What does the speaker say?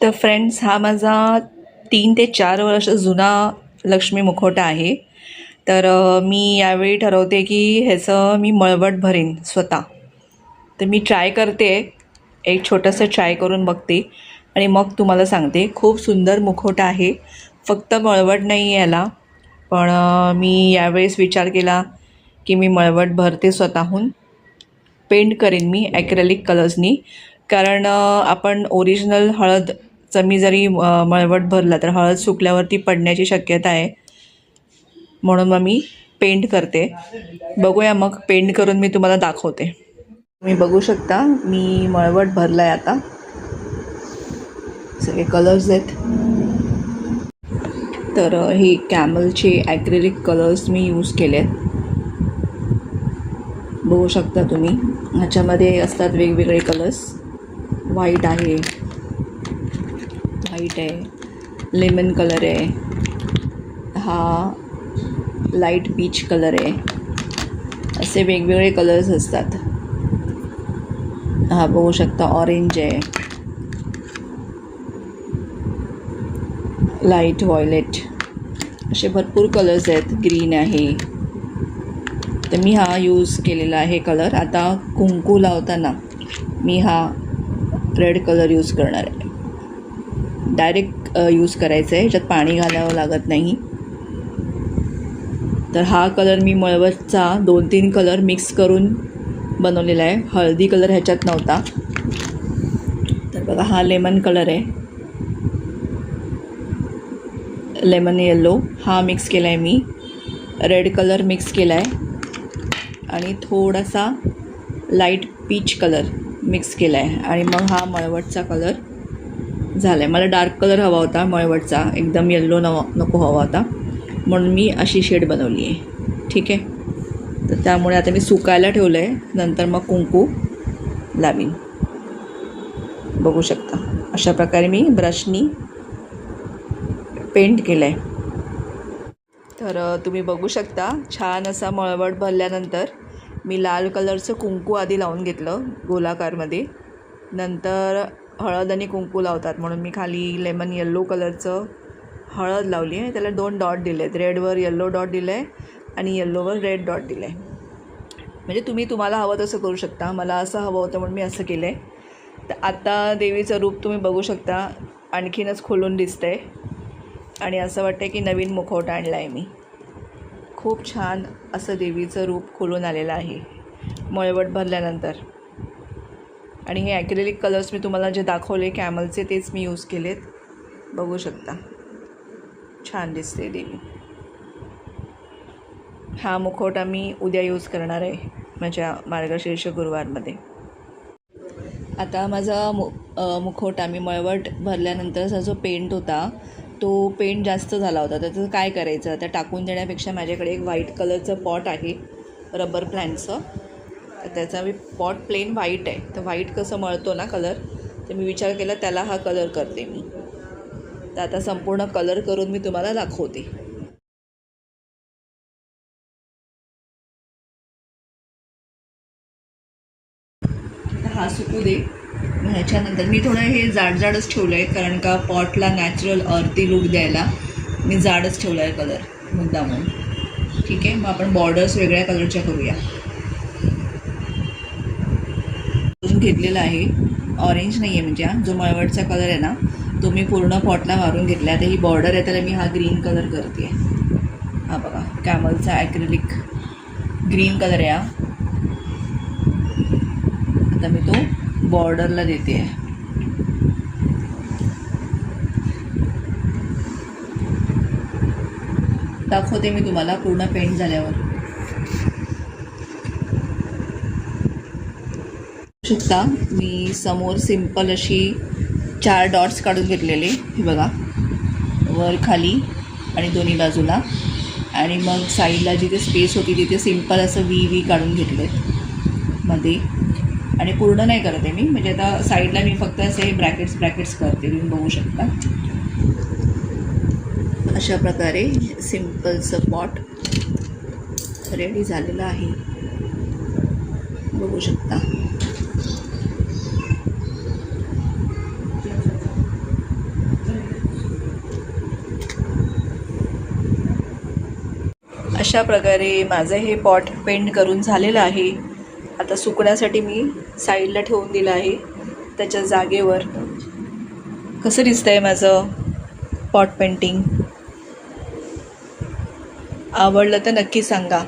तर फ्रेंड्स, हा माझा 3 ते 4 वर्ष जुना लक्ष्मी मुखवटा आहे. तर मी यावेळी ठरवते की ह्याचं मी मळवट भरेन स्वतः. तर मी ट्राय करते, एक छोटंसं ट्राय करून बघते आणि मग तुम्हाला सांगते. खूप सुंदर मुखवटा आहे, फक्त मळवट नाही याला. पण मी यावेळेस विचार केला की मी मळवट भरते स्वतःहून. पेंट करेन मी ॲक्रेलिक कलर्सनी, कारण आपण ओरिजिनल हळदचं मी जरी मळवट भरला तर हळद सुकल्यावरती पडण्याची शक्यता आहे. म्हणून मग मी पेंट करते. बघूया मग पेंट करून मी तुम्हाला दाखवते. तुम्ही बघू शकता मी मळवट भरला आहे. आता सगळे कलर्स आहेत. तर हे कॅमलचे ॲक्रेलिक कलर्स मी यूज केले आहेत. बघू शकता तुम्ही, ह्याच्यामध्ये असतात वेगवेगळे कलर्स. व्हाईट आहे, लेमन कलर आहे, हा लाईट पीच कलर आहे, असे वेगवेगळे कलर्स असतात. हा बघू शकता ऑरेंज आहे, लाईट व्हायलेट, असे भरपूर कलर्स आहेत. ग्रीन आहे. तर मी हा यूज केलेला आहे कलर. आता कुंकू लावताना मी हा रेड कलर यूज करणार आहे. डायरेक्ट यूज करायचं आहे, ह्याच्यात पाणी घालावं लागत नाही. तर हा कलर मी मळवटचा 2-3 कलर मिक्स करून बनवलेला आहे. हळदी कलर ह्याच्यात नव्हता. तर बघा, हा लेमन कलर आहे, लेमन येलो, हा मिक्स केला आहे मी. रेड कलर मिक्स केला आहे आणि थोडासा लाईट पीच कलर मिक्स केला आहे. आणि मग हा मळवटचा कलर झाला आहे. मला डार्क कलर हवा होता मळवटचा, एकदम येल्लो नको हवा होता, म्हणून मी अशी शेड बनवली आहे. ठीक आहे. तर त्यामुळे आता मी सुकायला ठेवलं आहे, नंतर मग कुंकू लावीन. बघू शकता अशा प्रकारे मी ब्रशनी पेंट केलं आहे. तर तुम्ही बघू शकता छान असा मळवट भरल्यानंतर मी लाल कलरचं कुंकू आधी लावून घेतलं गोलाकारमध्ये. नंतर हळद आणि कुंकू लावतात म्हणून मी खाली लेमन येल्लो कलरचं हळद लावली आहे. त्याला 2 डॉट दिले आहेत. रेडवर येल्लो डॉट दिलं आहे आणि येल्लोवर रेड डॉट दिलं आहे. म्हणजे तुम्ही तुम्हाला हवं तसं करू शकता. मला असं हवं होतं म्हणून मी असं केलं आहे. तर आता देवीचं रूप तुम्ही बघू शकता, आणखीनच खुलून दिसतं आहे आणि असं वाटतं की नवीन मुखवटा आणला आहे मी. खूप छान असं देवीचं रूप खुलून आलेलं आहे मळवट भरल्यानंतर. आणि हे ॲक्रेलिक कलर्स मी तुम्हाला जे दाखवले कॅमलचे, तेच मी यूज केलेत. बघू शकता छान दिसते देवी. हा मुखवटा मी उद्या यूज करणार आहे माझ्या मार्गशीर्ष गुरुवारमध्ये. आता माझा मुखवटा मी मळवट भरल्यानंतरचा जो पेंट होता तो पेंट जास्त झाला होता. त्याचं काय करायचं, आता टाकून देण्यापेक्षा माझ्याकडे एक व्हाईट कलरचं पॉट आहे रबर प्लॅन्टचं. तर त्याचा मी पॉट प्लेन व्हाईट आहे. तर व्हाईट कसं मळतो ना कलर, तर मी विचार केला त्याला हा कलर करते मी. तर आता संपूर्ण कलर करून मी तुम्हाला दाखवते. हा सुकू दे. ह्याच्यानंतर मी थोडं हे जाडच ठेवलं आहे, कारण का पॉटला नॅचरल अर्थी लुक द्यायला मी जाडच ठेवला आहे कलर मुद्दामून. ठीक आहे. मग आपण बॉर्डर्स वेगळ्या कलरच्या करूया. घेतलेला आहे ऑरेंज नाही आहे, म्हणजे जो मळवटचा कलर आहे ना तो मी पूर्ण पॉटला मारून घेतला. आता ही बॉर्डर आहे त्याला मी हा ग्रीन कलर करते. हा बघा, कॅमलचा ॲक्रेलिक ग्रीन कलर आहे हा. आता मी तो बॉर्डरला देते आहे. दाखवते मी तुम्हाला पूर्ण पेंट झाल्यावर. शकता मी समोर सिंपल अशी 4 डॉट्स काढून घेतलेले, हे बघा, वर खाली आणि दोन्ही बाजूला. आणि मग साईडला जिथे स्पेस होती तिथे सिंपल असं वी काढून घेतले मध्ये. आणि पूर्ण नाही करते मी, म्हणजे आता साईडला मी फक्त असे ब्रॅकेट्स करते. तुम्ही बघू शकता अशा प्रकारे सिंपलचं पॉट रेडी झालेलं आहे. बघू शकता. अशा प्रकारे माझं हे पॉट पेंट करून झालेलं आहे. आता सुकण्यासाठी मी साईडला ठेवून दिलं आहे त्याच्या जागेवर. कसं दिसतं आहे माझं पॉट पेंटिंग? आवडलं तर नक्की सांगा.